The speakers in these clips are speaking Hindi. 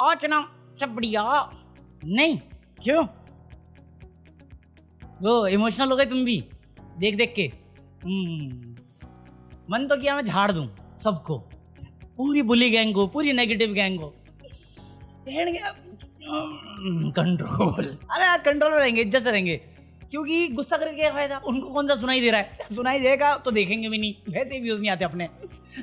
आज ना चपड़िया नहीं क्यों वो इमोशनल हो गए तुम भी देख देख के। मन तो किया मैं झाड़ दूं सबको, पूरी बुली गैंग को, पूरी नेगेटिव गैंग को। कंट्रोल, अरे आज कंट्रोल में रहेंगे, इज्जत से रहेंगे, क्योंकि गुस्सा करके क्या फायदा, उनको कौन सा सुनाई दे रहा है, सुनाई देगा तो देखेंगे भी नहीं, वैसे व्यूज नहीं आते अपने।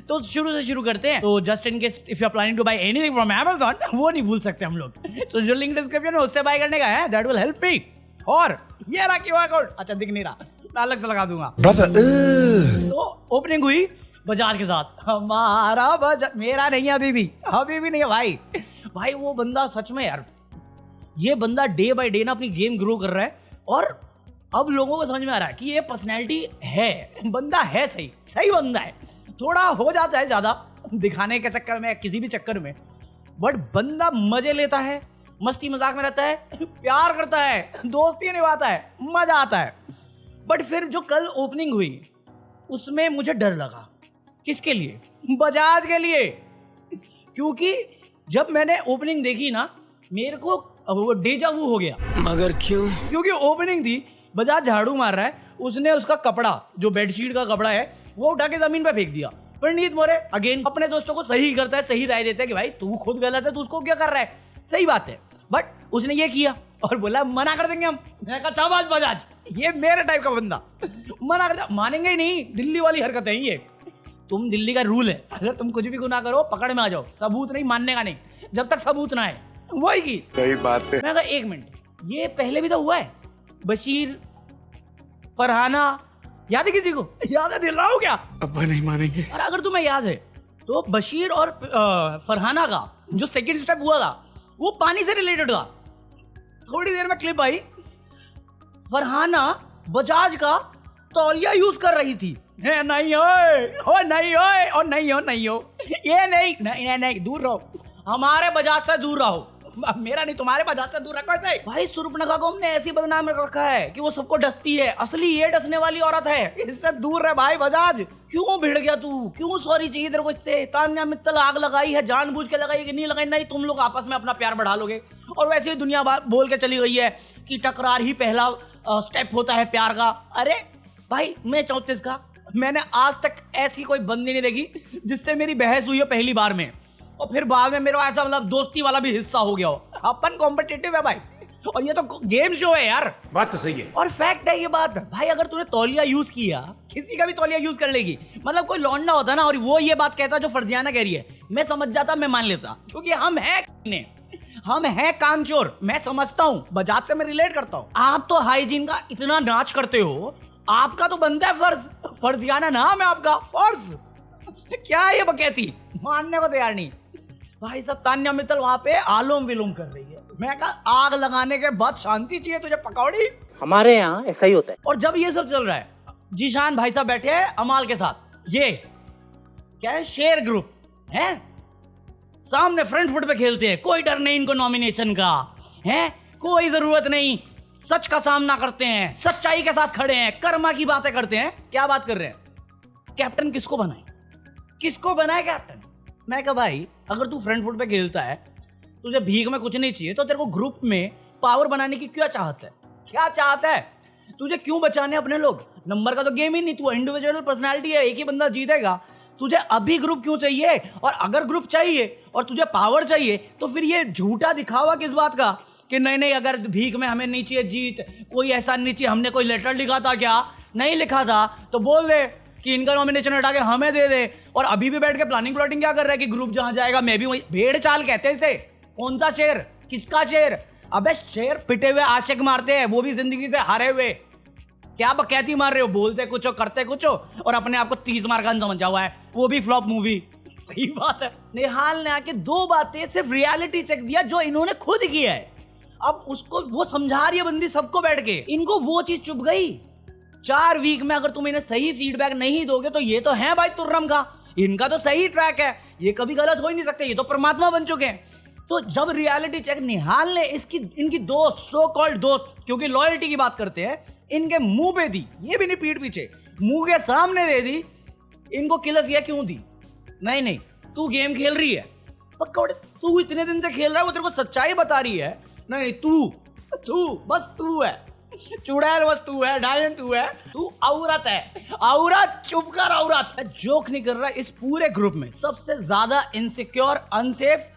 तो शुरू से शुरू करते हैं। तो just in case if you are planning to buy anything from Amazon, वो नहीं भूल सकते हम लोग। तो जो लिंक डिस्क्रिप्शन में उससे बाय करने का है, दैट विल हेल्प मी। और ये रहा क्यूआर कोड, अच्छा दिख नहीं रहा, मैं अलग से लगा दूंगा। तो ओपनिंग हुई बजाज के साथ, हमारा बजाज, मेरा नहीं है अभी भी नहीं है भाई। भाई वो बंदा सच में यार, ये बंदा डे बाय डे ना अपनी गेम ग्रो कर रहा है, और अब लोगों को समझ में आ रहा है कि ये पर्सनैलिटी है, बंदा है सही बंदा है। थोड़ा हो जाता है ज्यादा दिखाने के चक्कर में, किसी भी चक्कर में, बट बंदा मजे लेता है, मस्ती मजाक में रहता है, प्यार करता है, दोस्ती निभाता है, मजा आता है। बट फिर जो कल ओपनिंग हुई उसमें मुझे डर लगा। किसके लिए? बजाज के लिए। क्योंकि जब मैंने ओपनिंग देखी ना, मेरे को डेजा वू हो गया। मगर क्यों? क्योंकि ओपनिंग थी, बजाज झाड़ू मार रहा है, उसने उसका कपड़ा, जो बेडशीट का कपड़ा है, वो उठा के जमीन पे फेंक दिया। पंडित मोरे अगेन अपने दोस्तों को सही करता है, सही राय देता है कि भाई तू खुद गलत है, तू उसको क्या कर रहा है, सही बात है। बट उसने ये किया और बोला मना कर देंगे हम। मैंने कहा शाबाश बजाज, ये मेरे टाइप का बंदा। मना कर दिया, मानेंगे ही नहीं, दिल्ली वाली हरकत है ये। तुम दिल्ली का रूल है, अगर तुम कुछ भी गुनाह करो पकड़ में आ जाओ, सबूत नहीं, मानने का नहीं, जब तक सबूत ना है। वही की सही बात है। मैं कहा एक मिनट, ये पहले भी तो हुआ है, बशीर, फरहाना, याद है किसी को? याद है, दिलाओ क्या? अब्बा नहीं मानेंगे। और अगर तुम्हें याद है तो बशीर और फरहाना का जो सेकंड स्टेप हुआ था, वो पानी से रिलेटेड था। थोड़ी देर में क्लिप आई, फरहाना बजाज का तौलिया यूज कर रही थी। नहीं हो नहीं हो, ये नहीं, दूर रहो, हमारे बजाज से दूर रहो, मेरा नहीं, तुम्हारे बजाज से दूर रखो। भाई सुर्पनखा को हमने ऐसी बदनाम रखा है कि वो सबको डसती है, असली ये डसने वाली औरत है, इससे दूर रह भाई बजाज। क्यों भिड़ गया तू? क्यों सॉरी चाहिए तेरे को इससे? तान्या मित्तल आग लगाई है, जानबूझ के लगाई कि नहीं लगाई? नहीं, तुम लोग आपस में अपना प्यार बढ़ा लोगे। और वैसे ही दुनिया बोल के चली गई है कि टकरार ही पहला स्टेप होता है प्यार का। अरे भाई मैं 34 का, मैंने आज तक ऐसी कोई बंदी नहीं देखी जिससे मेरी बहस हुई है पहली बार में, और फिर बाद में मेरा ऐसा मतलब दोस्ती वाला भी हिस्सा हो गया हो। अपन कॉम्पिटिटिव है भाई, और ये तो गेम शो है यार। बात तो सही है, और फैक्ट है ये बात भाई। अगर तूने तौलिया यूज किया, किसी का भी तौलिया यूज कर लेगी, मतलब कोई लौंडा होता ना और वो ये बात कहता जो फर्जियाना कह रही है, मैं समझ जाता, मैं मान लेता, क्योंकि हम हैं कामचोर। मैं समझता हूँ, बजाज से मैं रिलेट करता हूँ। आप तो हाइजीन का इतना नाच करते हो, आपका तो बनता है फर्ज, फर्जियाना नाम है आपका, फर्ज। क्या ये बकैती, मानने को तैयार नहीं भाई साहब। तान्या मित्तल वहां पे आलोम विलोम कर रही है। मैं कहा आग लगाने के बाद शांति चाहिए तुझे पकौड़ी? हमारे यहाँ ऐसा ही होता है। और जब ये सब चल रहा है, जीशान भाई साहब बैठे हैं अमाल के साथ, ये क्या है, शेयर ग्रुप है, सामने फ्रंट फुट पे खेलते हैं, कोई डर नहीं इनको नॉमिनेशन का है, कोई जरूरत नहीं, सच का सामना करते हैं, सच्चाई के साथ खड़े हैं, कर्मा की बातें करते हैं। क्या बात कर रहे हैं? कैप्टन किसको बनाए कैप्टन? मैं कहा भाई अगर तू फ्रंट फुट पे खेलता है, तुझे भीख में कुछ नहीं चाहिए, तो तेरे को ग्रुप में पावर बनाने की क्या चाहता है? तुझे क्यों बचाने अपने लोग? नंबर का तो गेम ही नहीं, तू इंडिविजुअल पर्सनालिटी है, एक ही बंदा जीतेगा। तुझे अभी ग्रुप क्यों चाहिए? और अगर ग्रुप चाहिए और तुझे पावर चाहिए, तो फिर ये झूठा दिखावा किस बात का कि नहीं अगर भीख में हमें नहीं चाहिए जीत, कोई ऐसा नहीं चाहिए, हमने कोई लेटर लिखा था क्या? नहीं लिखा था तो बोल दे कि इनका नॉमिनेशन हटा के हमें दे दे। और अभी भी बैठ के प्लानिंग क्या कर रहा है कि ग्रुप जहां जाएगा मैं भी वहीं। भेड़ चाल कहते हैं इसे। कौन सा शेर? किसका शेर? अबे शेर पिटे हुए आशिक मारते हैं, वो भी जिंदगी से हारे हुए। क्या बकैती मार रहे हो? बोलते कुछ हो, करते कुछ हो, और अपने आप को 30 मार का समझा हुआ है, वो भी फ्लॉप मूवी। सही बात है। निहाल ने आके 2 बातें सिर्फ रियलिटी चेक दिया जो इन्होंने खुद किया है। अब उसको वो समझा रही है बंदी सबको बैठ के, इनको वो चीज चुभ गई। 4 वीक में अगर तुम इन्हें सही फीडबैक नहीं दोगे, तो ये तो है भाई तुर्रम का, इनका तो सही ट्रैक है, ये कभी गलत हो ही नहीं सकते, ये तो परमात्मा बन चुके हैं। तो जब रियलिटी चेक निहाल ने इनकी दोस्त, सो कॉल्ड दोस्त, क्योंकि लॉयल्टी की बात करते हैं, इनके मुंह पे दी, ये भी नहीं पीठ पीछे, मुंह के सामने दे दी। इनको किलस ये क्यों दी? नहीं तू गेम खेल रही है, पकौड़े, तू इतने दिन से खेल रहा है, वो तेरे को सच्चाई बता रही है। नहीं, तू बस तू है, चुड़ैल बस तू है, डायन तू है, तू औरत है, औरत, चुप कर औरत। जोक नहीं कर रहा, इस पूरे ग्रुप में सबसे ज्यादा इनसिक्योर, अनसेफ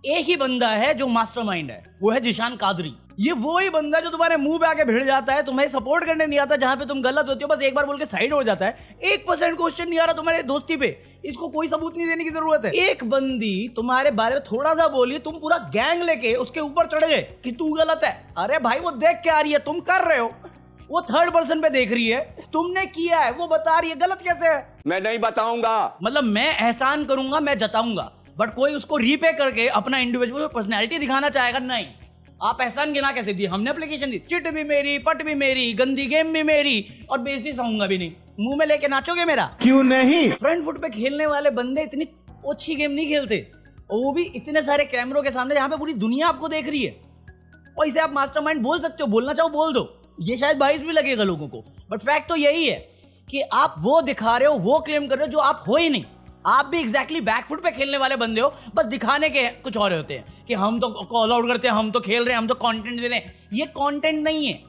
एक ही बंदा है जो मास्टरमाइंड है, वो है जिशान कादरी। ये वो ही बंदा जो तुम्हारे मुंह पे आके भिड़ जाता है, तुम्हें सपोर्ट करने नहीं आता, जहां पे तुम गलत होती हो बस एक बार बोल के साइड हो जाता है। 1% क्वेश्चन नहीं आ रहा तुम्हारे दोस्ती पे, इसको कोई सबूत नहीं देने की जरूरत है। एक बंदी तुम्हारे बारे में थोड़ा सा बोली, तुम पूरा गैंग लेके उसके ऊपर चढ़ गए कि तू गलत है। अरे भाई, वो देख के आ रही है, तुम कर रहे हो, वो थर्ड पर्सन पे देख रही है, तुमने किया है, वो बता रही है, गलत कैसे है? मैं नहीं बताऊंगा, मतलब मैं एहसान करूंगा, मैं जताऊंगा, बट कोई उसको रीपे करके अपना इंडिविजुअल पर्सनैलिटी दिखाना चाहेगा नहीं। आप एहसान गिना कैसे दिए? हमने एप्लीकेशन दी, चिट भी मेरी, पट भी मेरी, गंदी गेम भी मेरी, और बेइज्जती सहूंगा भी नहीं। मुंह में लेके नाचोगे मेरा? क्यों नहीं? फ्रंट फुट पे खेलने वाले बंदे इतनी अच्छी गेम नहीं खेलते, और वो भी इतने सारे कैमरों के सामने जहां पे पूरी दुनिया आपको देख रही है। और इसे आप मास्टरमाइंड बोल सकते हो, बोलना चाहो बोल दो, ये शायद बाइस भी लगेगा लोगों को, बट फैक्ट तो यही है कि आप वो दिखा रहे हो, वो क्लेम कर रहे हो जो आप हो ही नहीं। आप भी एग्जैक्टली बैकफुट पे खेलने वाले बंदे हो, बस दिखाने के कुछ और होते हैं कि हम तो कॉल आउट करते हैं, हम तो खेल रहे हैं, हम तो कंटेंट दे रहे हैं। ये कंटेंट नहीं है,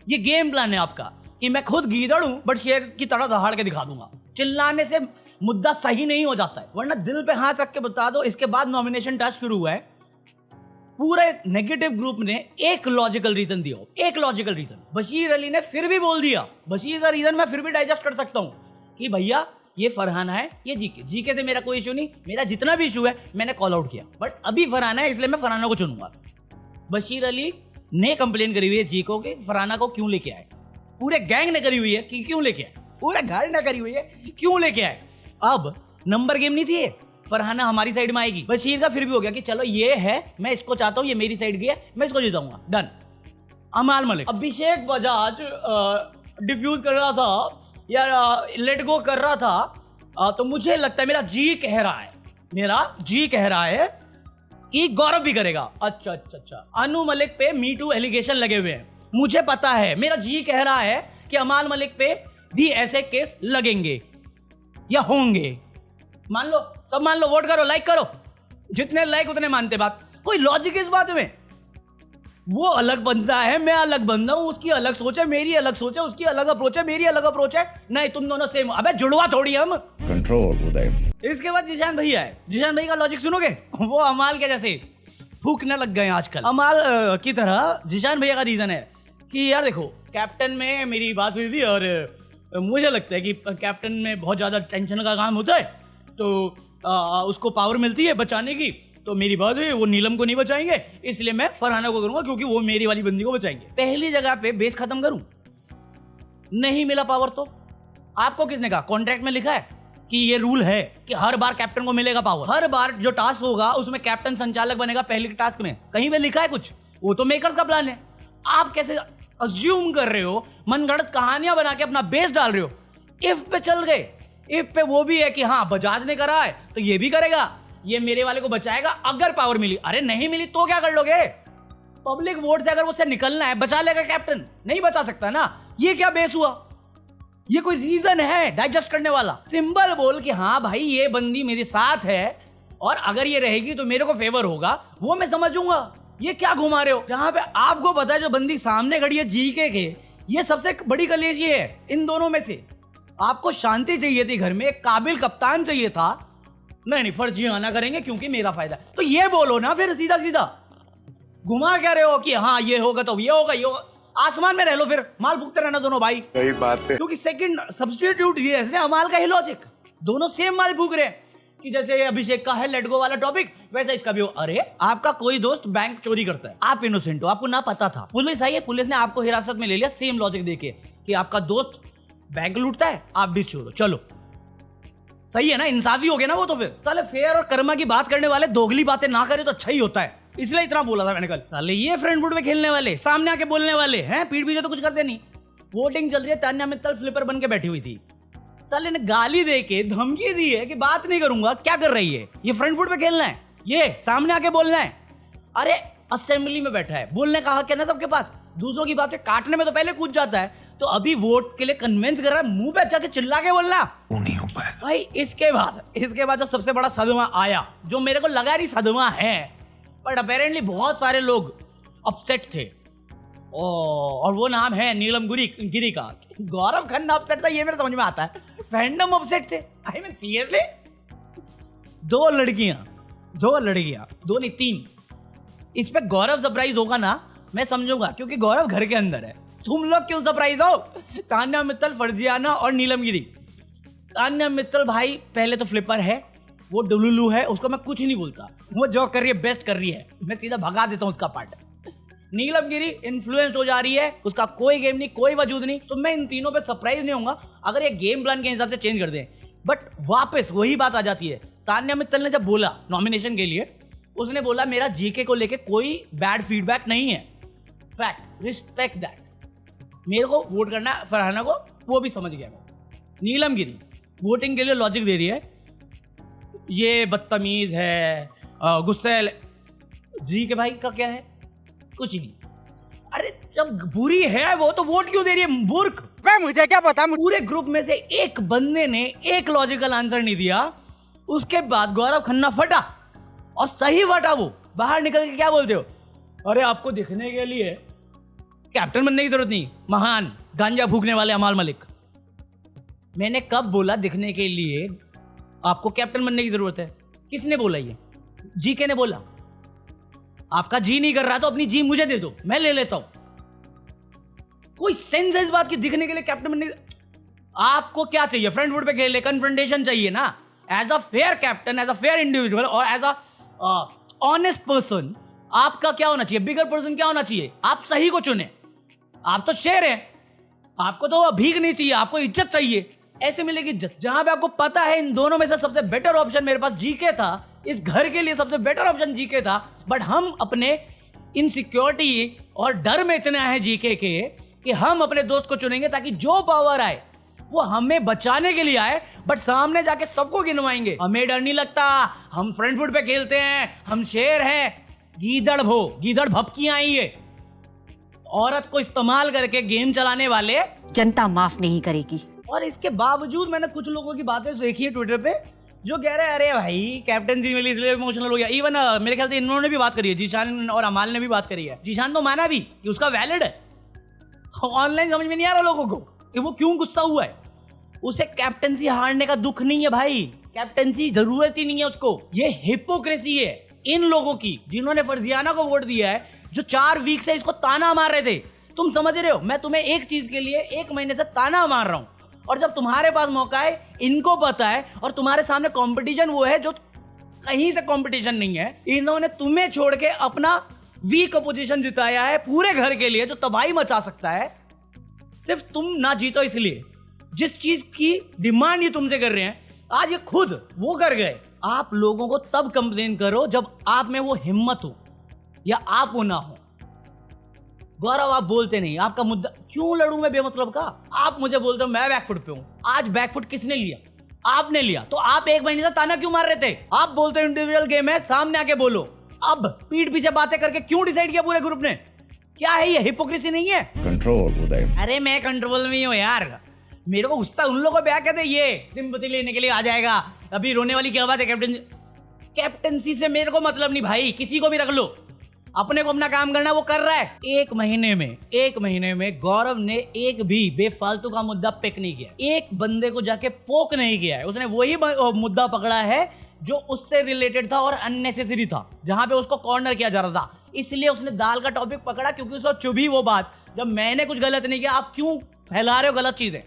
ये गेम प्लान है आपका कि मैं खुद गीदड़ हूं बट शेर की तरह दहाड़ के दिखा दूंगा। चिल्लाने से मुद्दा सही नहीं हो जाता है, वरना दिल पे हाथ रख के बता दो। इसके बाद नॉमिनेशन टास्क शुरू हुआ है, पूरे नेगेटिव ग्रुप ने एक लॉजिकल रीजन दिया, एक लॉजिकल रीजन। बशीर अली ने फिर भी बोल दिया, बशीर का रीजन मैं फिर भी डाइजेस्ट कर सकता हूं कि भैया ये फरहाना है, ये जीके से मेरा कोई इशू नहीं, मेरा जितना भी इशू है मैंने कॉल आउट किया, बट अभी फरहाना है इसलिए मैं फरहाना को चुनूंगा। बशीर अली ने कंप्लेन करी हुई है जीको के फरहाना को क्यों लेके आए, पूरे गैंग ने करी हुई है कि क्यों लेके आए, पूरे घर ने करी हुई है क्यों लेके आए। अब नंबर गेम नहीं थी, फरहाना हमारी साइड में आएगी। बशीर का फिर भी हो गया कि चलो ये है, मैं इसको चाहता हूं, ये मेरी साइड की है, मैं इसको जिताऊंगा, डन। अमाल मलिक, अभिषेक बजाज डिफ्यूज कर रहा था या लेट गो कर रहा था, तो मुझे लगता है, मेरा जी कह रहा है कि गौरव भी करेगा। अच्छा, अनु मलिक पे मी टू एलिगेशन लगे हुए हैं, मुझे पता है, मेरा जी कह रहा है कि अमाल मलिक पे भी ऐसे केस लगेंगे या होंगे। मान लो, सब मान लो, वोट करो, लाइक करो, जितने लाइक उतने मानते बात। कोई लॉजिक इस बात में? वो अलग बंदा है, मैं अलग बंदा हूं, उसकी अलग सोच है, मेरी अलग सोच है, उसकी अलग अप्रोच है, मेरी अलग अप्रोच है। नहीं, तुम दोनों सेम, अबे जुड़वा थोड़ी हम। कंट्रोल उदय। इसके बाद जिशान भैया है, जिशान भाई का लॉजिक सुनोगे, वो अमाल के जैसे फूकने लग गए आजकल। अमाल की तरह जिशान भैया का रीजन है कि यार देखो, कैप्टन में मेरी बात हुई थी और मुझे लगता है कि कैप्टन में बहुत ज्यादा टेंशन का काम होता है, तो उसको पावर मिलती है बचाने की, तो मेरी बात है वो नीलम को नहीं बचाएंगे, इसलिए मैं फरहाना को करूंगा क्योंकि वो मेरी वाली बंदी को बचाएंगे। पहली जगह पे बेस खत्म करूं, नहीं मिला पावर तो आपको किसने कहा? कॉन्ट्रैक्ट में लिखा है कि ये रूल है कि हर बार कैप्टन को मिलेगा पावर, हर बार जो टास्क होगा उसमें कैप्टन संचालक बनेगा। पहले टास्क में कहीं पे लिखा है कुछ? वो तो मेकर्स का प्लान है। आप कैसे अज्यूम कर रहे हो, मनगढ़ंत कहानियां बना के अपना बेस डाल रहे हो? इफ पे चल गए, इफ पे वो भी है कि हाँ बजाज ने करा है तो ये भी करेगा, ये मेरे वाले को बचाएगा अगर पावर मिली। अरे नहीं मिली तो क्या कर लोगे? पब्लिक वोट से अगर उससे निकलना है, बचा लेगा कैप्टन, नहीं बचा सकता ना। ये क्या बेस हुआ? ये कोई रीजन है डाइजेस्ट करने वाला? सिंबल बोल कि हाँ भाई ये बंदी मेरे साथ है और अगर ये रहेगी तो मेरे को फेवर होगा, वो मैं समझूंगा। ये क्या घुमा रहे हो? जहां पे आपको पता है जो बंदी सामने खड़ी है जीके के, ये सबसे बड़ी कलेशी है इन दोनों में से। आपको शांति चाहिए थी घर में, एक काबिल कप्तान चाहिए था। नहीं फर्जियाना करेंगे क्योंकि मेरा फायदा। तो ये बोलो ना फिर, सीधा सीधा घुमा क्या रहे हो कि हाँ ये होगा तो ये होगा, ये होगा। आसमान में रह लो फिर, माल भुगते रहना दोनों भाई। सही बात है, क्योंकि सेकंड सब्स्टिट्यूट ये है अमाल का ही लॉजिक, दोनों सेम माल भूग रहे हैं कि जैसे अभिषेक का है लेट गो वाला टॉपिक, वैसा इसका भी हो। अरे आपका कोई दोस्त बैंक चोरी करता है, आप इनोसेंट हो, आपको ना पता था, पुलिस आई है, पुलिस ने आपको हिरासत में ले लिया, सेम लॉजिक देके कि आपका दोस्त बैंक लूटता है, आप भी छोड़ो, चलो सही है ना, इंसाफी हो गया ना वो। तो फिर साले फेयर और कर्मा की बात करने वाले दोगली बातें ना करे तो अच्छा ही होता है, इसलिए इतना बोला था मैंने कल। साले ये फ्रंट फुट में खेलने वाले, सामने आके बोलने वाले हैं, पीठ पीछे तो कुछ करते नहीं। वोटिंग चल रही है, तान्या मित्तल फ्लिपर बन के बैठी हुई थी, साले ने गाली दे के धमकी दी है कि बात नहीं करूंगा। क्या कर रही है ये? फ्रंट फुट पे खेलना है, ये सामने आके बोलना है। अरे असेंबली में बैठा है, बोलने का हक है ना सबके पास, दूसरों की बातें काटने में तो पहले कूद जाता है। तो अभी वोट के लिए कन्विंस कर रहा है, मुंह पे अच्छा के चिल्ला के बोलना वो नहीं हो पाएगा भाई। इसके बाद जो सबसे बड़ा सदमा आया, जो मेरे को लगा नहीं सदमा है, बट अपेरेंटली बहुत सारे लोग अपसेट थे, और वो नाम है नीलम गिरी का। गौरव खन्ना अपसेट था, ये मेरे समझ में आता है। फैंडम अपसेट थे, आई मीन सीरियसली। दो लड़कियां, दो नहीं 3। इस पे गौरव सरप्राइज होगा ना, मैं समझूंगा, क्योंकि गौरव घर के अंदर है। तुम लोग क्यों सरप्राइज हो? तान्या मित्तल, फर्जियाना और नीलम गिरी। तान्या मित्तल भाई पहले तो फ्लिपर है, वो डुलुलू है, उसको मैं कुछ नहीं बोलता। वो जो कर रही है बेस्ट कर रही है, मैं सीधा भगा देता हूँ उसका पार्ट। नीलम गिरी इन्फ्लुएंस हो जा रही है, उसका कोई गेम नहीं, कोई वजूद नहीं। तो मैं इन तीनों पे सरप्राइज नहीं होऊंगा अगर ये गेम प्लान के हिसाब से चेंज कर दें। बट वापस वही बात आ जाती है। तान्या मित्तल ने जब बोला नॉमिनेशन के लिए, उसने बोला मेरा जीके को लेके कोई बैड फीडबैक नहीं है। Fact, respect that. मेरे को वोट करना फरहाना को, वो भी समझ गया मैं। नीलम गिरी वोटिंग के लिए लॉजिक दे रही है, ये बदतमीज है, गुस्सेल। जी के भाई का क्या है? कुछ नहीं। अरे जब बुरी है वो तो वोट क्यों दे रही है मूर्ख? मुझे क्या पता। पूरे ग्रुप में से एक बंदे ने एक लॉजिकल आंसर नहीं दिया। उसके बाद गौरव खन्ना फटा, और सही फटा। वो बाहर निकल के क्या बोलते हो? अरे आपको दिखने के लिए कैप्टन बनने की जरूरत नहीं, महान गांजा फूकने वाले अमाल मलिक। मैंने कब बोला दिखने के लिए आपको कैप्टन बनने की जरूरत है? किसने बोला? ये जीके ने बोला। आपका जी नहीं कर रहा तो अपनी जी मुझे दे दो, मैं ले लेता हूं। कोई सेंस है इस बात की दिखने के लिए कैप्टन बनने? आपको क्या चाहिए? फ्रंट फुट पे खेले, कन्फ्रंटेशन चाहिए ना। As a fair captain, as a fair individual और एज अ ऑनेस्ट पर्सन, आपका क्या होना चाहिए? बिगर पर्सन क्या होना चाहिए? आप सही को चुने। आप तो शेर हैं, आपको तो भीख नहीं चाहिए, आपको इज्जत चाहिए। ऐसे मिलेगी इज्जत। जहां पे आपको पता है इन दोनों में से सबसे बेटर ऑप्शन मेरे पास जीके था, इस घर के लिए सबसे बेटर ऑप्शन जीके था, बट हम अपने इनसिक्योरिटी और डर में इतना है जीके के कि हम अपने दोस्त को चुनेंगे ताकि जो पावर आए वो हमें बचाने के लिए आए, बट सामने जाके सबको गिनवाएंगे। हमें डर नहीं लगता, हम फ्रंट फुट पे खेलते हैं, हम शेर हैं। गीदड़ भपकियां आई है। औरत को इस्तेमाल करके गेम चलाने वाले जनता माफ नहीं करेगी। और इसके बावजूद मैंने कुछ लोगों की बातें देखी है ट्विटर पे, जो कह रहे हैं अरे भाई कैप्टनसी मिली इसलिए इमोशनल हो गया। इवन मेरे ख्याल से इन्होंने भी बात करी है, जीशान और अमाल ने भी बात करी है। जीशान तो माना भी कि उसका वैलिड है। ऑनलाइन समझ में नहीं आ रहा लोगों को कि वो क्यों गुस्सा हुआ है। उसे कैप्टनसी हारने का दुख नहीं है भाई, कैप्टनसी जरूरत ही नहीं है उसको। ये हिपोक्रेसी है इन लोगों की जिन्होंने फर्जियाना को वोट दिया है, जो 4 वीक से इसको ताना मार रहे थे। तुम समझ रहे हो, मैं तुम्हें एक चीज के लिए 1 महीने से ताना मार रहा हूं, और जब तुम्हारे पास मौका है, इनको पता है, और तुम्हारे सामने कंपटीशन वो है जो कहीं से कंपटीशन नहीं है। इन्होंने तुम्हें छोड़ के अपना वीक अपोजिशन जिताया है पूरे घर के लिए, जो तबाही मचा सकता है। सिर्फ तुम ना जीतो इसलिए, जिस चीज की डिमांड ये तुमसे कर रहे हैं, आज ये खुद वो कर गए। आप लोगों को तब कंप्लेन करो जब आप में वो हिम्मत हो या आप वो ना हो। गौरव आप बोलते नहीं, आपका मुद्दा क्यों लड़ूं मैं बेमतलब का? आप मुझे बोलते हो मैं बैकफुट पे हूं। आज बैकफुट किसने लिया? आपने लिया। तो आप 1 महीने से ताना क्यों मार रहे थे? आप बोलते हो इंडिविजुअल गेम है, सामने आके बोलो। अब पीठ पीछे बातें करके क्यों डिसाइड किया पूरे ग्रुप ने? क्या है ये? हिपोक्रेसी नहीं है? कंट्रोल उदय। अरे मैं कंट्रोल में ही हूँ यार। मेरे को गुस्सा उन लोगों पे क्या कहते, ये सिंपैथी लेने के लिए आ जाएगा, अभी रोने वाली क्या बात है? कैप्टनसी से मेरे को मतलब नहीं भाई, किसी को भी रख लो, अपने को अपना काम करना वो कर रहा है। 1 महीने में गौरव ने एक भी बेफालतू का मुद्दा पिक नहीं किया, एक बंदे को जाके पोक नहीं किया है। उसने वही मुद्दा पकड़ा है जो उससे रिलेटेड था और अननेसेसरी था, जहां पे उसको कॉर्नर किया जा रहा था। इसलिए उसने दाल का टॉपिक पकड़ा, क्योंकि उसको चुभी वो बात, जब मैंने कुछ गलत नहीं किया, आप क्यों फैला रहे हो गलत चीजें।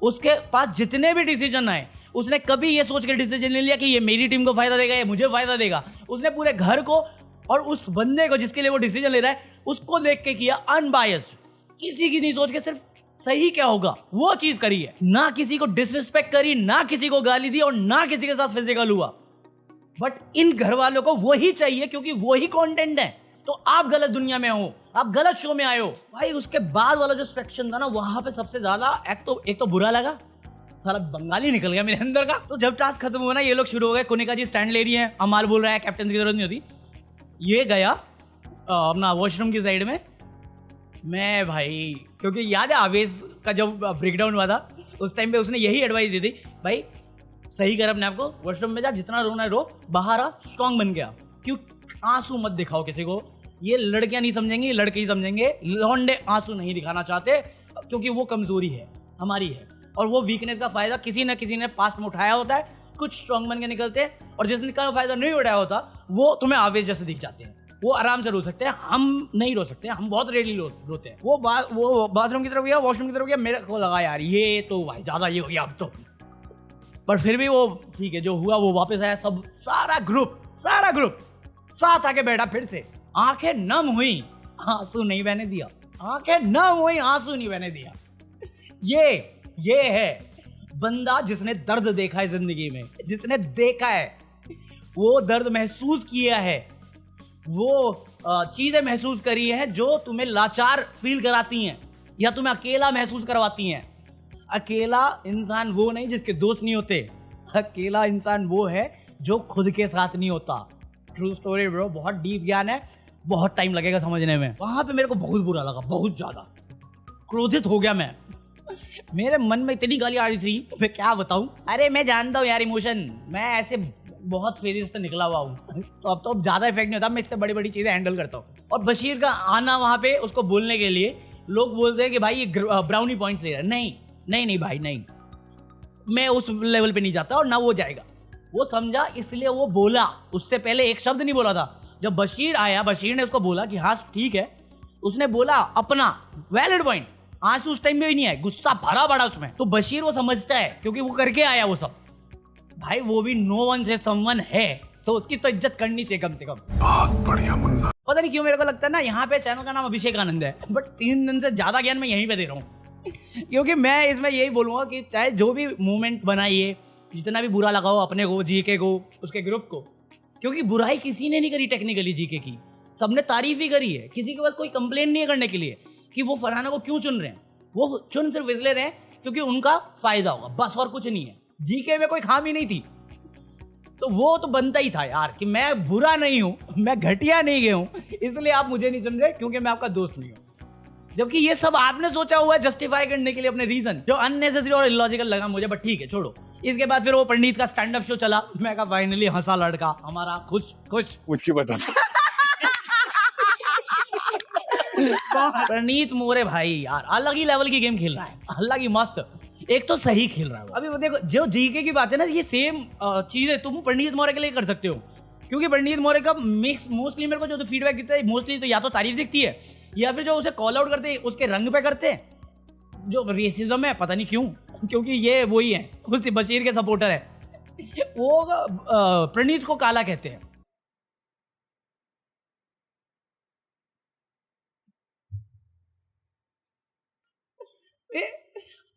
उसके पास जितने भी डिसीजन आए, उसने कभी ये सोच के डिसीजन नहीं लिया कि ये मेरी टीम को फायदा देगा, ये मुझे फायदा देगा। उसने पूरे घर को और उस बंदे को जिसके लिए वो डिसीजन ले रहा है, उसको देख के किया, अनबायस्ड, किसी की नहीं सोच के, सिर्फ सही क्या होगा वो चीज करी है। ना किसी को डिसरिस्पेक्ट करी, ना किसी को गाली दी, और ना किसी के साथ फिजिकल हुआ। बट इन घर वालों को वही चाहिए, क्योंकि वही कंटेंट है। तो आप गलत दुनिया में हो, आप गलत शो में आए हो भाई। उसके बाद वाला जो सेक्शन था ना, वहां पे सबसे ज्यादा एक तो बुरा लगा, साला बंगाली निकल गया मेरे अंदर का। तो जब टास्क खत्म हुआ ना, ये लोग शुरू हो गए, कुनिका जी स्टैंड ले रही है, अमाल बोल रहा है कैप्टन की जरूरत नहीं होती। ये गया अपना वॉशरूम की साइड में, मैं भाई, क्योंकि याद है आवेश का जब ब्रेकडाउन हुआ था उस टाइम पे उसने यही एडवाइस दी थी, भाई सही कर अपने आप को, वॉशरूम में जा, जितना रोना है रो, बाहर आ, स्ट्रांग बन गया। क्यों आंसू मत दिखाओ किसी को, ये लड़कियां नहीं समझेंगी, ये लड़के ही समझेंगे। लौंडे आंसू नहीं दिखाना चाहते क्योंकि वो कमजोरी है हमारी है, और वो वीकनेस का फायदा किसी न किसी ने पास्ट में उठाया होता है, कुछ स्ट्रांग बन के निकलते हैं, और जिसने का फायदा नहीं उठाया होता वो तुम्हें आवेश जैसे दिख जाते हैं। वो आराम से रो सकते हैं, हम नहीं रो सकते, हम बहुत रेडली रोते हैं। वो बाथरूम की तरफ गया, वॉशरूम की तरफ गया, मेरे को लगा यार ये तो भाई ज्यादा ये हो गया अब तो, पर फिर भी वो ठीक है, जो हुआ वो वापस आया। सब सारा ग्रुप साथ आके बैठा, फिर से आंखें नम हुई, आंसू नहीं बहने दिया, आंखें नम हुई, आंसू नहीं बहने दिया। ये है बंदा जिसने दर्द देखा है जिंदगी में, जिसने देखा है, वो दर्द महसूस किया है, वो चीजें महसूस करी हैं जो तुम्हें लाचार फील कराती हैं या तुम्हें अकेला महसूस करवाती हैं। अकेला इंसान वो नहीं जिसके दोस्त नहीं होते, अकेला इंसान वो है जो खुद के साथ नहीं होता। ट्रू स्टोरी ब्रो, बहुत डीप ज्ञान है, बहुत टाइम लगेगा समझने में। वहां पे मेरे को बहुत बुरा लगा, बहुत ज्यादा क्रोधित हो गया मैं, मेरे मन में इतनी गाली आ रही थी, मैं क्या बताऊं। अरे मैं जानता हूँ यार इमोशन, मैं ऐसे बहुत फेजेस से निकला हुआ हूँ, तो अब तो ज्यादा इफेक्ट नहीं होता, मैं इससे बड़ी बड़ी चीजें हैंडल करता हूँ। और बशीर का आना वहां पे उसको बोलने के लिए, लोग बोलते हैं कि भाई ये ब्राउनी पॉइंट्स ले रहा है। नहीं भाई नहीं, मैं उस लेवल पे नहीं जाता और ना वो जाएगा। वो समझा इसलिए वो बोला, उससे पहले एक शब्द नहीं बोला था। जब बशीर आया, बशीर ने उसको बोला कि हाँ ठीक है, उसने बोला अपना वैलिड पॉइंट, आंसू उस टाइम में भी नहीं आए, गुस्सा भरा पड़ा उसमें, तो बशीर वो समझता है क्योंकि वो करके आया वो सब। भाई वो भी नो वन से समवन है, तो उसकी तो इज्जत करनी चाहिए कम से कम। बहुत बढ़िया मुन्ना। पता नहीं क्यों मेरे को लगता है ना, यहाँ पे चैनल का नाम अभिषेक आनंद है, बट 3 दिन से ज्यादा ज्ञान मैं यहीं पे दे रहा हूँ क्योंकि मैं इसमें यही बोलूंगा कि चाहे जो भी मूवमेंट बनाइए, जितना भी बुरा लगाओ अपने को, जीके को, उसके ग्रुप को, क्योंकि बुराई किसी ने नहीं करी टेक्निकली जीके की, सबने तारीफ ही करी है। किसी के पास कोई कंप्लेन नहीं है करने के लिए कि वो फरहाना को क्यों चुन रहे हैं, वो चुन सिर्फ इसलिए रहे हैं क्योंकि उनका फायदा होगा, बस और कुछ नहीं है। जीके में कोई खामी नहीं थी, तो वो तो बनता ही था यार कि मैं बुरा नहीं हूं, मैं घटिया नहीं गया हूं, इसलिए आप मुझे नहीं चुन रहे क्योंकि मैं आपका दोस्त नहीं हूं। जबकि ये सब आपने सोचा हुआ है जस्टिफाई करने के लिए अपने रीजन, जो अननेसेसरी और इलॉजिकल लगा मुझे, बट ठीक है छोड़ो। इसके बाद फिर वो पंडित का स्टैंड अप शो चला, मैं कहा फाइनली हंसा लड़का हमारा, खुश मुझ की बता। प्रणीत मोरे भाई यार अलग ही लेवल की गेम खेल रहा है, अलग ही मस्त, एक तो सही खेल रहा है। अभी वो देखो, जो जीके की बात है ना, ये सेम चीज है तुम प्रणीत मोरे के लिए कर सकते हो, क्योंकि प्रणीत मोरे का मिक्स मोस्टली मेरे को जो फीडबैक दिखता है, मोस्टली तो या तो तारीफ दिखती है या फिर जो उसे कॉल आउट करते हैं उसके रंग पे करते हैं, जो रेसिज्म है पता नहीं क्यों, क्योंकि ये वही है, उसी बशीर के सपोर्टर है, वो प्रणीत को काला कहते हैं।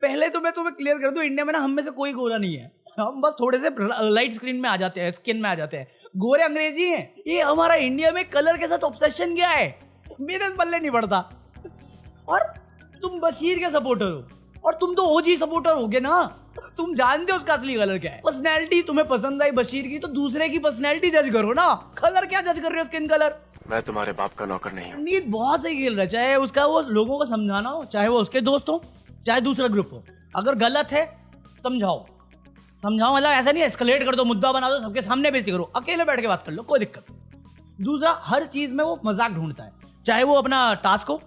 पहले तो मैं तुम्हें क्लियर कर दूं, इंडिया में ना हम में से कोई गोरा नहीं है, हम बस थोड़े से लाइट स्क्रीन में आ जाते हैं, स्किन में आ जाते हैं, गोरे अंग्रेजी हैं। ये हमारा इंडिया में कलर के साथ ऑब्सेशन क्या है, मेरे पल्ले नहीं पड़ता। और तुम बशीर के सपोर्टर हो, और तुम तो ओजी सपोर्टर होगे ना, तुम जानते हो उसका असली कलर क्या है। पर्सनैलिटी तुम्हें पसंद आई बशीर की, तो दूसरे की पर्सनैलिटी जज करो ना, कलर क्या जज कर रहे हो, स्किन कलर। मैं तुम्हारे बाप का नौकर नहीं हूँ। नीत बहुत सही खेल रहा है, चाहे उसका वो लोगों को समझाना हो, चाहे वो उसके दोस्त हो, चाहे दूसरा ग्रुप हो। अगर गलत है समझाओ, मतलब ऐसा नहीं एस्केलेट कर दो, मुद्दा बना दो, सबके सामने बेइज्जती करो, अकेले बैठ के बात कर लो, कोई दिक्कत नहीं। दूसरा, हर चीज में वो मजाक ढूंढता है, चाहे वो अपना टास्क हो,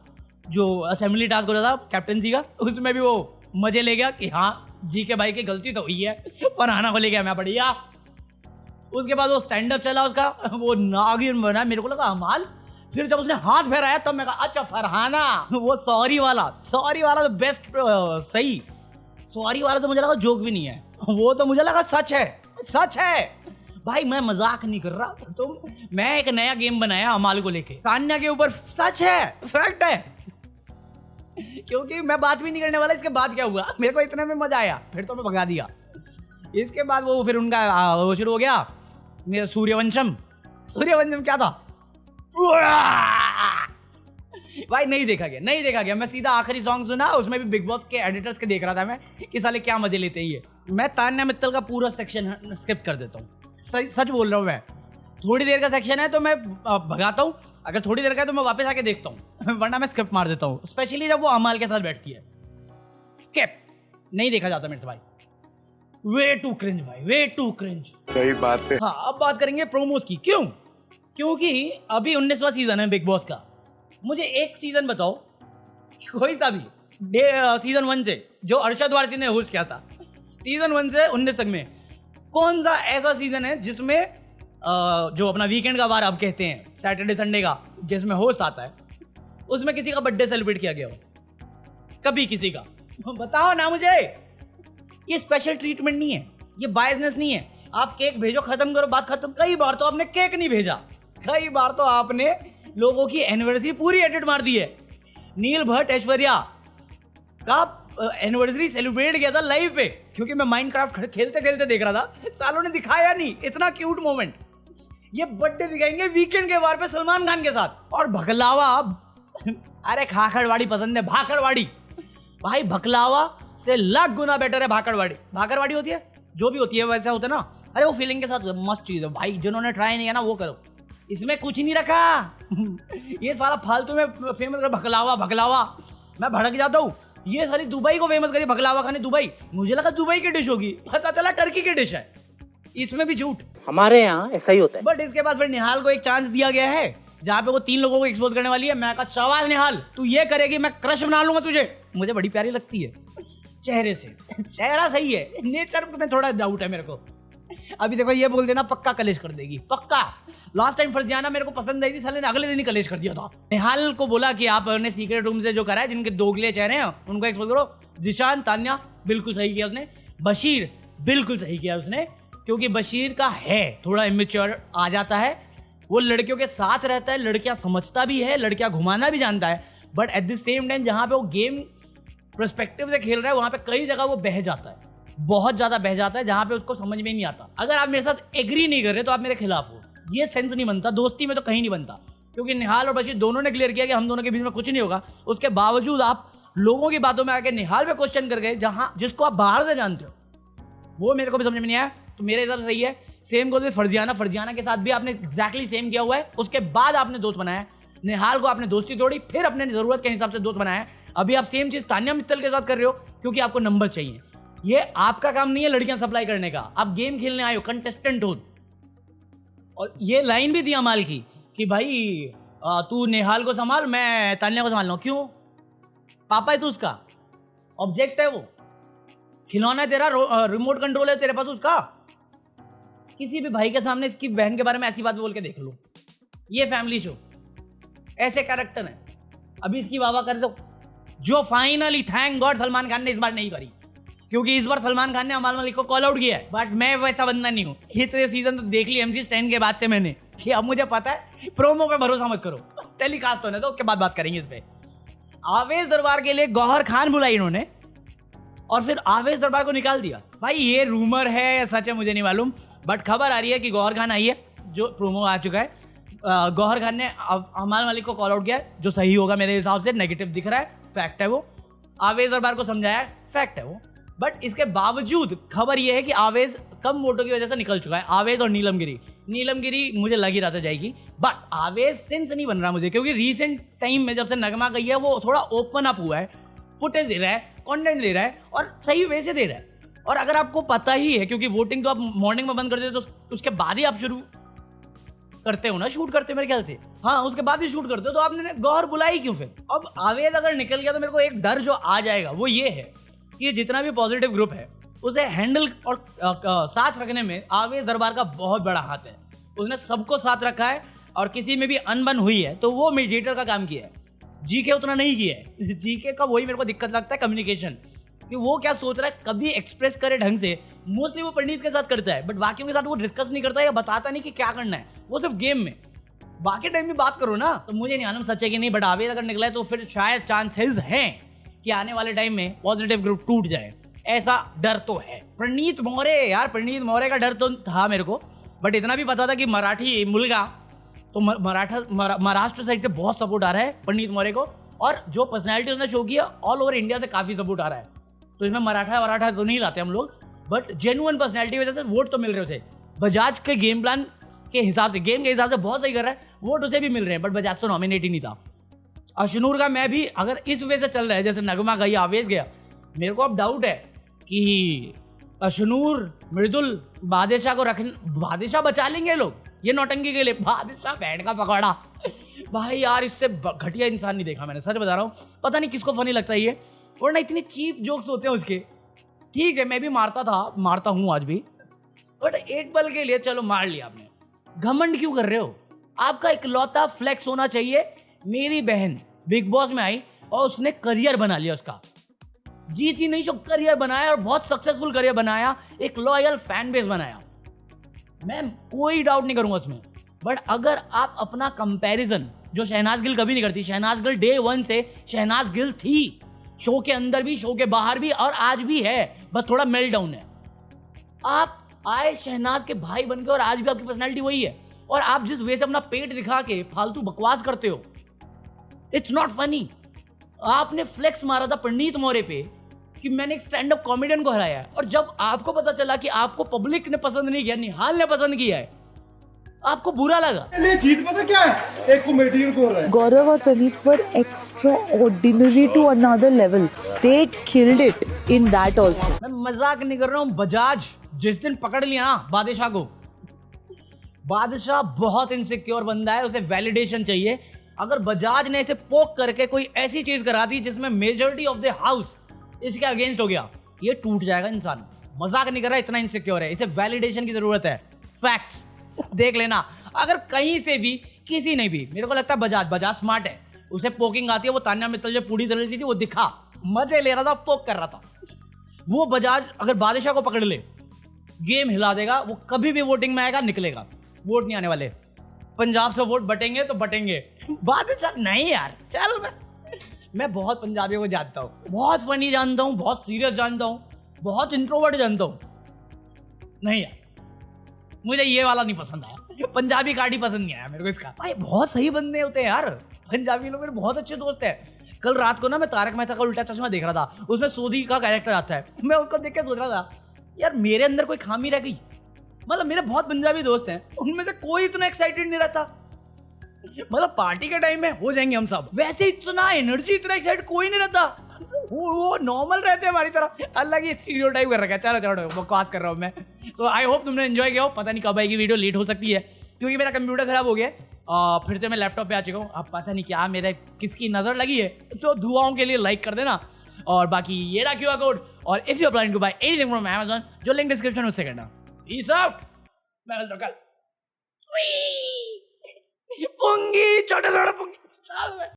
जो असेंबली टास्क हो रहा था कैप्टनसी का, उसमें भी वो मजे ले गया कि हाँ जी के भाई की गलती तो हुई है, पर आना को ले गया मैं बढ़िया। उसके बाद वो स्टैंड अप चला उसका, वो नागिन बना, मेरे को लगा अमाल। फिर जब उसने हाथ फहराया तब मैं कहा अच्छा फरहाना, वो सॉरी वाला तो बेस्ट, सही सॉरी वाला तो मुझे लगा जोक भी नहीं है, वो तो मुझे लगा सच है भाई, मैं मजाक नहीं कर रहा। तो मैं एक नया गेम बनाया अमाल को लेके, तान्या के ऊपर, सच है, फैक्ट है, क्योंकि मैं बात भी नहीं करने वाला। इसके बाद क्या हुआ, मेरे को इतने में मजा आया, फिर तो मैं भगा दिया। इसके बाद वो फिर उनका वो शुरू हो गया, सूर्यवंशम क्या था भाई, नहीं देखा गया। मैं सीधा आखिरी सॉन्ग सुना, उसमें भी बिग बॉस के एडिटर्स के देख रहा था मैं कि साले क्या मजे लेते हैं ये। मैं तान्या मित्तल का पूरा सेक्शन स्किप कर देता हूँ, सच बोल रहा हूँ मैं, थोड़ी देर का सेक्शन है तो मैं भगाता हूँ, अगर थोड़ी देर का है तो मैं वापस आके देखता हूँ वरना मैं स्किप मार देता हूँ, स्पेशली जब वो अमाल के साथ बैठती है। स्किप नहीं देखा जाता मेरे से भाई, वे टू क्रिंज भाई, वे टू क्रिंज। सही बात है। हाँ, अब बात करेंगे प्रोमोस की। क्यों? क्योंकि अभी 19वां सीजन है बिग बॉस का। मुझे एक सीजन बताओ, कोई सा भी सीजन 1 से, जो अरशद वारसी ने होस्ट किया था, सीजन 1 से 19 तक में कौन सा ऐसा सीजन है जिसमें जो अपना वीकेंड का वार आप कहते हैं, सैटरडे संडे का, जिसमें होस्ट आता है, उसमें किसी का बर्थडे सेलिब्रेट किया गया हो? कभी किसी का? बताओ ना मुझे। ये स्पेशल ट्रीटमेंट नहीं है, ये बायसनेस नहीं है। आप केक भेजो, खत्म करो, बात खत्म। कई बार तो आपने केक नहीं भेजा, कई बार तो आपने लोगों की एनिवर्सरी पूरी एडिट मार दी है। नील भट्ट ऐश्वर्या का एनिवर्सरी सेलिब्रेट किया था लाइव पे, क्योंकि मैं माइनक्राफ्ट खेलते खेलते देख रहा था, सालों ने दिखाया नहीं इतना क्यूट मोमेंट। ये बर्थडे दिखाएंगे वीकेंड के वार पे सलमान खान के साथ। और भकलावा, अरे खाखड़वाड़ी पसंद है, भाखड़वाड़ी भाई, भकलावा से लाख गुना बेटर है भाखड़वाड़ी। भाखड़वाड़ी होती है, जो भी होती है वैसा होता है ना। अरे वो फीलिंग के साथ मस्त चीज है भाई, जिन्होंने ट्राई नहीं किया ना वो करो। इसमें कुछ नहीं रखा ये सारा फालतू में फेमस कर भकलावा भकलावा, मैं भड़क जाता हूँ। ये सारी दुबई को फेमस करी, भकलावा खाने दुबई, मुझे लगा दुबई की डिश होगी, पता चला टर्की की डिश है। इसमें भी झूठ, हमारे यहाँ ऐसा ही होता है। बट इसके बाद फिर निहाल को एक चांस दिया गया है जहाँ पे वो 3 लोगों को एक्सपोज करने वाली है। मैं कहा शाबाश निहाल, तू ये करेगी मैं क्रश बना लूंगा तुझे। मुझे बड़ी प्यारी लगती है चेहरे से, चेहरा सही है, नेचर में थोड़ा डाउट है मेरे को। अभी देखो ये बोल देना पक्का कलेश कर देगी, पक्का। लास्ट टाइम फरजाना मेरे को पसंद आई थी, साले ने अगले दिन ही कलेश कर दिया था। निहाल को बोला कि आप अपने सीक्रेट रूम से जो करा है, जिनके दोगले चेहरे हैं उनको एक्सपोज करो। जिशान, तान्या, बिल्कुल सही किया उसने। बशीर, बिल्कुल सही किया उसने, क्योंकि बशीर का है थोड़ा इमेच्योर आ जाता है। वो लड़कियों के साथ रहता है, लड़कियां समझता भी है, लड़कियां घुमाना भी जानता है, but at the same time जहां पे वो गेम पर्सपेक्टिव से खेल रहा है वहां पे कई जगह वो बह जाता है, बहुत ज्यादा बह जाता है, जहां पे उसको समझ में नहीं आता। अगर आप मेरे साथ एग्री नहीं कर रहे तो आप मेरे खिलाफ हो, ये सेंस नहीं बनता, दोस्ती में तो कहीं नहीं बनता। क्योंकि निहाल और बशीर दोनों ने क्लियर किया कि हम दोनों के बीच में कुछ नहीं होगा। उसके बावजूद आप लोगों की बातों में आके निहाल पे क्वेश्चन कर गए, जहां जिसको आप बाहर से जानते हो। वो मेरे को भी समझ में नहीं आया, तो मेरे हिसाब से सही है। सेम गोल फरजियाना, फरजियाना के साथ भी आपने एग्जैक्टली सेम किया हुआ है। उसके बाद आपने दोस्त बनाया, निहाल को आपने दोस्ती तोड़ी, फिर अपने जरूरत के हिसाब से दोस्त बनाया। अभी आप सेम चीज तान्या मित्तल के साथ कर रहे हो, क्योंकि आपको नंबर चाहिए। ये आपका काम नहीं है लड़कियां सप्लाई करने का, आप गेम खेलने आए हो, कंटेस्टेंट हो। और ये लाइन भी थी अमाल की कि भाई तू निहाल को संभाल, मैं तान्या को संभाल लूं। क्यों? पापा है तू उसका, ऑब्जेक्ट है वो, खिलौना है तेरा, रिमोट कंट्रोल है तेरे पास उसका। किसी भी भाई के सामने इसकी बहन के बारे में ऐसी बात बोल के देख लो। ये फैमिली शो, ऐसे कैरेक्टर है। अभी इसकी वाह कर दो, जो finally thank God Salman Khan ने इस बार नहीं करी, क्योंकि इस बार सलमान खान ने अमाल मलिक को कॉल आउट किया है। बट मैं वैसा बंदा नहीं हूँ। इतने सीजन तो देख ली MC स्टैंड के बाद से मैंने, कि अब मुझे पता है प्रोमो पे भरोसा मत करो, टेलीकास्ट होने दो, उसके बाद बात करेंगे इस पे। आवेश दरबार के लिए गौहर खान बुलाई इन्होंने, और फिर आवेश दरबार को निकाल दिया। भाई ये रूमर है या सच है मुझे नहीं मालूम, बट खबर आ रही है कि गौहर खान आई है, जो प्रोमो आ चुका है। गौहर खान ने अमाल मलिक को कॉल आउट किया, जो सही होगा मेरे हिसाब से। नेगेटिव दिख रहा है, फैक्ट है वो। आवेश दरबार को समझाया, फैक्ट है वो। बट इसके बावजूद खबर ये है कि आवेश कम वोटों की वजह से निकल चुका है। आवेश और नीलमगिरी मुझे लग ही रहा था जाएगी, बट आवेश सेंस नहीं बन रहा मुझे, क्योंकि रीसेंट टाइम में जब से नगमा गई है वो थोड़ा ओपन अप हुआ है, फुटेज दे रहा है, कंटेंट दे रहा है, और सही वे से दे रहा है। और अगर आपको पता ही है, क्योंकि वोटिंग तो आप मॉर्निंग में बंद कर देते तो उसके बाद ही आप शुरू करते हो ना, शूट करते हो मेरे ख्याल से। हाँ, उसके बाद ही शूट करते हो, तो आपने गौर बुलाई क्यों फिर? अब आवेश अगर निकल गया तो मेरे को एक डर जो आ जाएगा वो ये है कि जितना भी पॉजिटिव ग्रुप है उसे हैंडल और साथ रखने में आवेश दरबार का बहुत बड़ा हाथ है। उसने सबको साथ रखा है, और किसी में भी अनबन हुई है तो वो मीडिएटर का काम किया है। जीके उतना नहीं किया है। जीके का वही मेरे को दिक्कत लगता है, कम्युनिकेशन, कि वो क्या सोच रहा है, कभी एक्सप्रेस करे ढंग से। मोस्टली वो पंडित के साथ करता है, बट बाकियों के साथ वो डिस्कस नहीं करता या बताता नहीं कि क्या करना है, वो सिर्फ गेम में। बाकी टाइम में बात करो ना, तो मुझे नहीं मालूम सच है कि नहीं, बट आवेश अगर निकला है तो फिर शायद चांसेस हैं कि आने वाले टाइम में पॉजिटिव ग्रुप टूट जाए, ऐसा डर तो है। प्रणीत मौर्य, यार प्रणीत मौर्य का डर तो था मेरे को, बट इतना भी पता था कि मराठी मुलगा तो महाराष्ट्र साइड से बहुत सपोर्ट आ रहा है प्रणीत मौर्य को, और जो पर्सनैलिटी उसने शो किया ऑल ओवर इंडिया से काफ़ी सपोर्ट आ रहा है। तो इसमें मराठा तो नहीं लाते हम लोग, बट जेन्युइन पर्सनैलिटी वजह से वोट तो मिल रहे थे। बजाज के गेम प्लान के हिसाब से, गेम के हिसाब से बहुत सही कर रहा है, वोट उसे भी मिल रहे हैं, बट बजाज तो नॉमिनेट ही नहीं था। अशनूर का मैं भी अगर इस वे से चल रहा है जैसे नगमा गई आवेश गया, मेरे को अब डाउट है कि अशनूर, मृदुल, बादशाह को रखने, बादशाह बचा लेंगे लोग ये नौटंकी के लिए। बादशाह बैठ का पकौड़ा भाई यार, इससे घटिया इंसान नहीं देखा मैंने, सच बता रहा हूँ। पता नहीं किसको फनी लगता है ये, वरना इतने चीप जोक्स होते हैं उसके। ठीक है मैं भी मारता हूँ आज भी, बट एक पल के लिए चलो मार लिया आपने। घमंड क्यों कर रहे हो? आपका इकलौता फ्लेक्स होना चाहिए, मेरी बहन बिग बॉस में आई और उसने करियर बना लिया उसका, जीती नहीं, सो करियर बनाया और बहुत सक्सेसफुल करियर बनाया, एक लॉयल फैन बेस बनाया, मैं कोई डाउट नहीं करूंगा उसमें। बट अगर आप अपना कंपैरिजन, जो शहनाज गिल कभी नहीं करती, शहनाज गिल डे 1 से शहनाज गिल थी, शो के अंदर भी, शो के बाहर भी, और आज भी है, बस थोड़ा मेल्ट डाउन है। आप आए शहनाज के भाई बनके और आज भी आपकी पर्सनैलिटी वही है, और आप जिस वे से अपना पेट दिखा के फालतू बकवास करते हो, इट्स नॉट फनी। आपने फ्लेक्स मारा था पंडित मौर्य पे कि मैंने एक स्टैंड अप कॉमेडियन को हराया है, और जब आपको पता चला कि आपको पब्लिक ने पसंद नहीं किया, निहाल ने पसंद किया है, आपको बुरा लगा। जीत पता क्या है? एक कॉमेडियन को हो रहा है। Gaurav और Praneet were extraordinary to another level. They killed it in that also. मैं मजाक नहीं कर रहा हूँ। बजाज जिस दिन पकड़ लिया ना बादशाह को, बादशाह बहुत इनसिक्योर बंदा है, उसे वैलिडेशन चाहिए। अगर बजाज ने इसे पोक करके कोई ऐसी चीज करा दी जिसमें मेजॉरिटी ऑफ द हाउस इसके अगेंस्ट हो गया, ये टूट जाएगा इंसान। मजाक नहीं कर रहा, इतना इनसिक्योर है, इसे वैलिडेशन की जरूरत है। फैक्ट देख लेना, अगर कहीं से भी किसी ने भी, मेरे को लगता है बजाज स्मार्ट है, उसे पोकिंग आती है, वो तान्या मित्तल जो पूरी तरह थी वो दिखा, मजे ले रहा था, पोक कर रहा था। वो बजाज अगर बादशाह को पकड़ ले, गेम हिला देगा, वो कभी भी वोटिंग में आएगा, निकलेगा। वोट नहीं आने वाले, पंजाब से वोट बटेंगे तो बटेंगे, बादशाह नहीं यार। चल मैं बहुत पंजाबियों को जानता हूँ, बहुत फनी जानता हूँ, बहुत सीरियस जानता हूँ, बहुत इंट्रोवर्ट जानता हूँ। नहीं यार मुझे ये वाला नहीं पसंद आया, पंजाबी कार्ड ही पसंद नहीं आया मेरे को इसका। भाई बहुत सही बंदे होते हैं यार पंजाबी लोग, मेरे बहुत अच्छे दोस्त हैं। कल रात को ना मैं तारक मेहता का उल्टा चश्मा देख रहा था, उसमें सोधी का कैरेक्टर आता है, मैं उसको देख के सोच रहा था यार मेरे अंदर कोई खामी रह गई। मतलब मेरे बहुत पंजाबी दोस्त हैं, उनमें से कोई इतना एक्साइटेड नहीं रहता। मतलब पार्टी के टाइम में हो जाएंगे हम सब, वैसे इतना एनर्जी, इतना एक्साइटेड कोई नहीं रहता। वो नॉर्मल रहते हैं हमारी तरह, अलग ही स्टीरियोटाइप कर रखा है। चलो बकवास कर रहा हूँ मैं। तो आई होप तुमने एंजॉय किया हो। पता नहीं कब आएगी वीडियो, लेट हो सकती है क्योंकि मेरा कंप्यूटर खराब हो गया, फिर से मैं लैपटॉप पे आ चुका हूँ। अब पता नहीं क्या मेरे किसकी नजर लगी है, तो दुआओं के लिए लाइक कर देना। और बाकी ये रहा QR कोड, और if you are planning to buy anything from Amazon, जो लिंक डिस्क्रिप्शन में उससे करना। पीस आउट। मैं मिलता हूं कल। पुंगी, छोटा छोटा पुंगी। चल